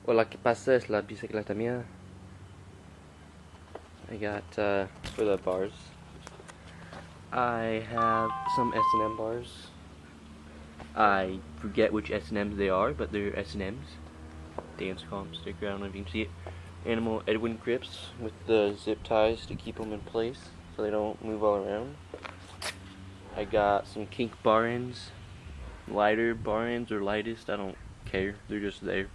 Hola, ¿qué pasa? Es la bicicleta mía. I got, for the bars, I have some S&M bars. I forget which S&Ms they are, but they're S&Ms. Dance comp sticker, I don't know if you can see it. Animal Edwin grips with the zip ties to keep them in place so they don't move all around. I got some kink bar ends, lighter bar ends or lightest, I don't care, they're just there.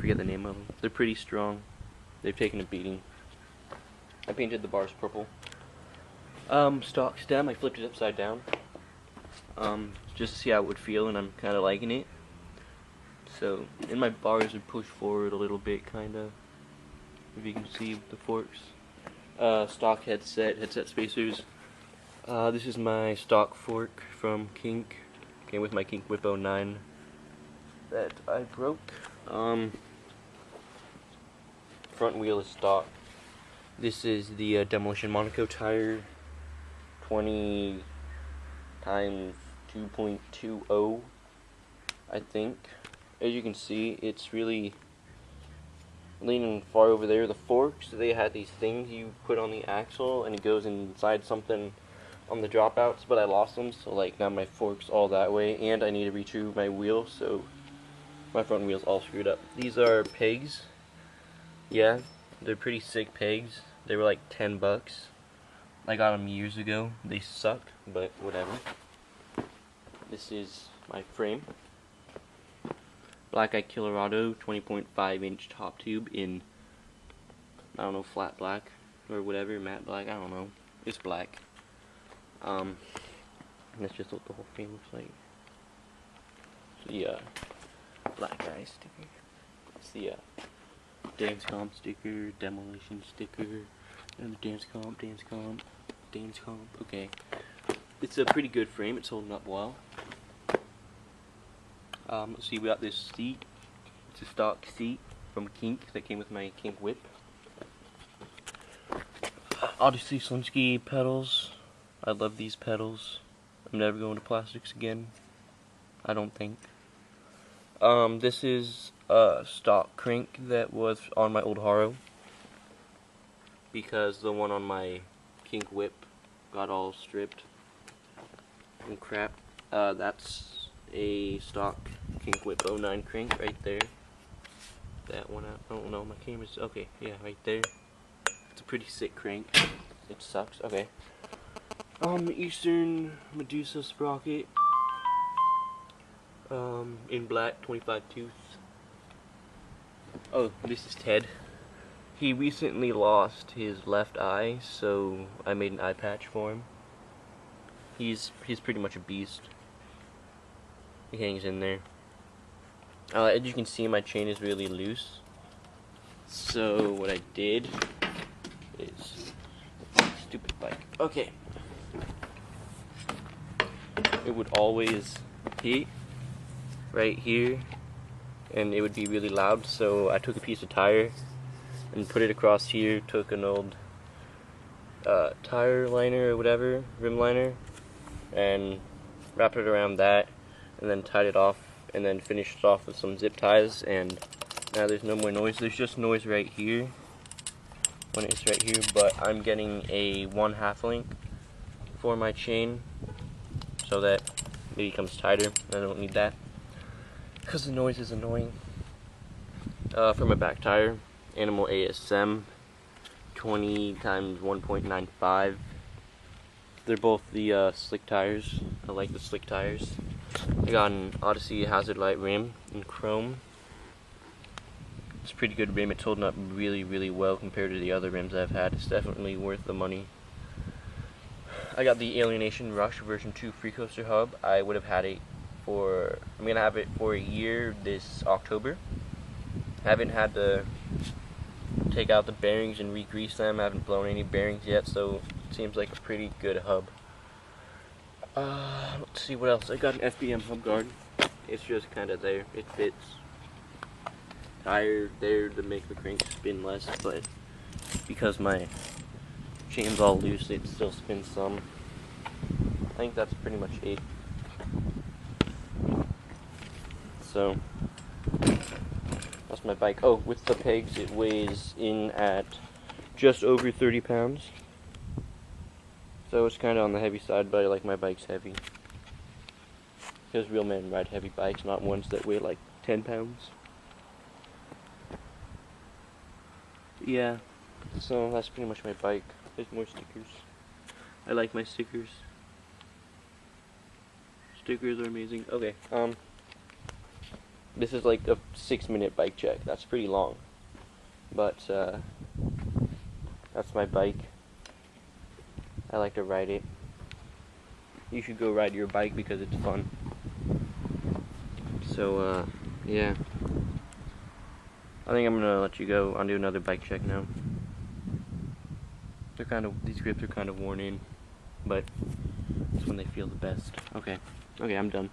Forget the name of them. They're pretty strong. They've taken a beating. I painted the bars purple. Stock stem, I flipped it upside down. Just to see how it would feel, and I'm kind of liking it. So, and my bars are pushed forward a little bit, kind of. If you can see the forks. Stock headset spacers. This is my stock fork from Kink. Came with my Kink Whip 09 that I broke. Front wheel is stock. This is the Demolition Monaco tire, 20 times 2.20, I think. As you can see, it's really leaning far over there. The forks, they had these things you put on the axle and it goes inside something on the dropouts, but I lost them, so like now my fork's all that way, and I need to retrieve my wheel, so my front wheel's all screwed up. These are pegs. Yeah, they're pretty sick pegs. They were like 10 bucks. I got them years ago. They suck, but whatever. This is my frame. Black Eye Killorado 20.5 inch top tube in, I don't know, flat black or whatever, matte black, I don't know. It's black. That's just what the whole frame looks like. The black eye sticker. It's the dance comp sticker, demolition sticker, and the dance comp. Okay. It's a pretty good frame, it's holding up well. Let's see, we got this seat. It's a stock seat from Kink that came with my Kink whip. Odyssey Slingsky pedals. I love these pedals. I'm never going to plastics again. I don't think. This is a stock crank that was on my old Haro, because the one on my Kink whip got all stripped and crap. That's a stock Kink whip 09 crank right there. That one, I don't know, my camera's, okay, yeah, right there. It's a pretty sick crank. It sucks, okay. Eastern Medusa sprocket. In black, 25 tooth. Oh, this is Ted. He recently lost his left eye, so I made an eye patch for him. He's pretty much a beast. He hangs in there. As you can see, my chain is really loose. So what I did is, stupid bike. Okay. It would always hit right here, and it would be really loud, so I took a piece of tire and put it across here, took an old tire liner or whatever, rim liner, and wrapped it around that, and then tied it off, and then finished it off with some zip ties, and now there's no more noise. There's just noise right here when it's right here, but I'm getting a 1/2 link for my chain so that it becomes tighter. I don't need that because the noise is annoying. For my back tire, Animal ASM 20 times 1.95. They're both the slick tires. I like the slick tires. I got an Odyssey Hazard Light rim in chrome. It's a pretty good rim. It's holding up really, really well compared to the other rims I've had. It's definitely worth the money. I got the Alienation Rush version 2 freecoaster hub. I would have had it for, I'm going to have it for a year this October. I haven't had to take out the bearings and re-grease them. I haven't blown any bearings yet, so it seems like a pretty good hub. Let's see what else. I got an FBM hub guard. It's just kind of there. It fits. Tire there to make the crank spin less, but because my chain's all loose, it still spins some. I think that's pretty much it. So That's my bike. Oh, with the pegs, it weighs in at just over 30 pounds. So it's kind of on the heavy side, but I like my bikes heavy. Because real men ride heavy bikes, not ones that weigh like 10 pounds. Yeah, so that's pretty much my bike. There's more stickers. I like my stickers. Stickers are amazing. Okay, this is like a 6-minute bike check. That's pretty long. But, that's my bike. I like to ride it. You should go ride your bike because it's fun. So, yeah. I think I'm gonna let you go. I'll do another bike check now. These grips are kind of worn in, but it's when they feel the best. Okay, I'm done.